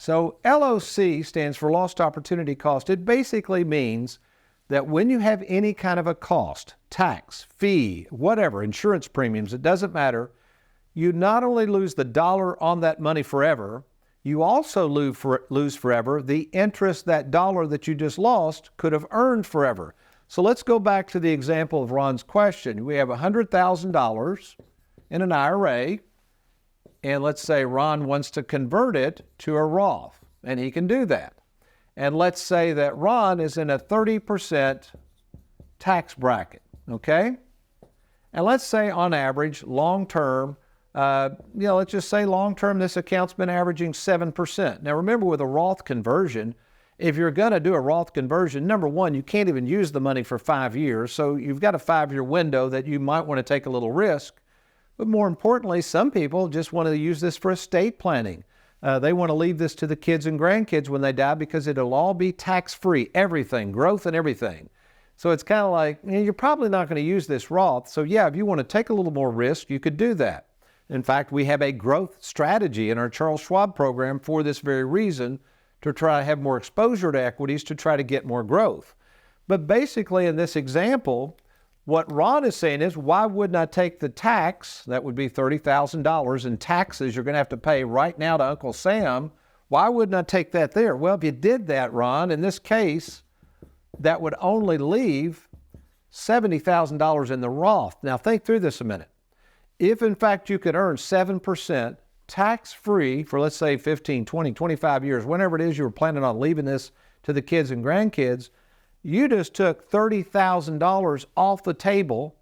So LOC stands for Lost Opportunity Cost. It basically means that when you have any kind of a cost, tax, fee, whatever, insurance premiums, it doesn't matter, you not only lose the dollar on that money forever, you also lose forever the interest that dollar that you just lost could have earned forever. So let's go back to the example of Ron's question. We have $100,000 in an IRA, and let's say Ron wants to convert it to a Roth, and he can do that. And let's say that Ron is in a 30% tax bracket, okay? And let's say on average, long-term, let's just say long-term, this account's been averaging 7%. Now remember, with a Roth conversion, if you're going to do a Roth conversion, number one, you can't even use the money for 5 years. So you've got a 5-year window that you might want to take a little risk. But more importantly, some people just want to use this for estate planning. They want to leave this to the kids and grandkids when they die because it'll all be tax-free, everything, growth and everything. So it's kind of like, you're probably not going to use this Roth. So yeah, if you want to take a little more risk, you could do that. In fact, we have a growth strategy in our Charles Schwab program for this very reason, to try to have more exposure to equities to try to get more growth. But basically in this example, what Ron is saying is, why wouldn't I take the tax, that would be $30,000 in taxes you're going to have to pay right now to Uncle Sam, why wouldn't I take that there? Well, if you did that, Ron, in this case, that would only leave $70,000 in the Roth. Now think through this a minute. If in fact you could earn 7% tax-free for, let's say, 15, 20, 25 years, whenever it is you were planning on leaving this to the kids and grandkids, you just took $30,000 off the table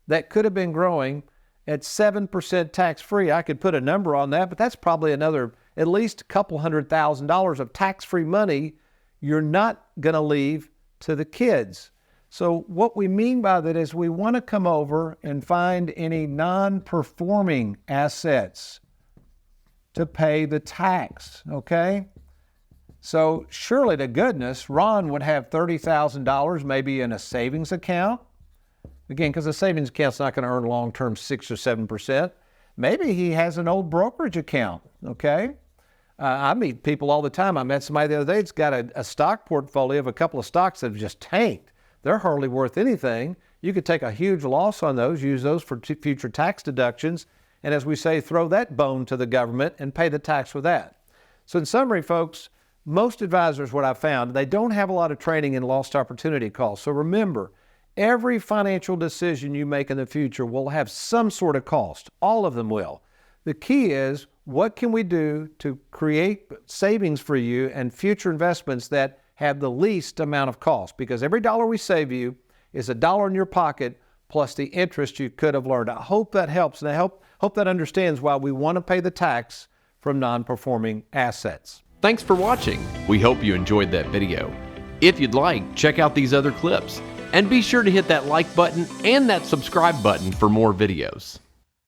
that could have been growing at 7% tax-free. I could put a number on that, but that's probably another at least a couple $100,000 of tax-free money you're not going to leave to the kids. So what we mean by that is we want to come over and find any non-performing assets to pay the tax, okay? So surely to goodness, Ron would have $30,000 maybe in a savings account. Again, because a savings account's not going to earn long-term 6 or 7%. Maybe he has an old brokerage account, okay? I meet people all the time. I met somebody the other day that's got a stock portfolio of a couple of stocks that have just tanked. They're hardly worth anything. You could take a huge loss on those, use those for future tax deductions, and as we say, throw that bone to the government and pay the tax with that. So in summary, folks, most advisors, what I've found, they don't have a lot of training in lost opportunity costs. So remember, every financial decision you make in the future will have some sort of cost. All of them will. The key is, what can we do to create savings for you and future investments that have the least amount of cost? Because every dollar we save you is a dollar in your pocket plus the interest you could have learned. I hope that helps, and I hope that understands why we want to pay the tax from non-performing assets. Thanks for watching. We hope you enjoyed that video. If you'd like, check out these other clips. And be sure to hit that like button and that subscribe button for more videos.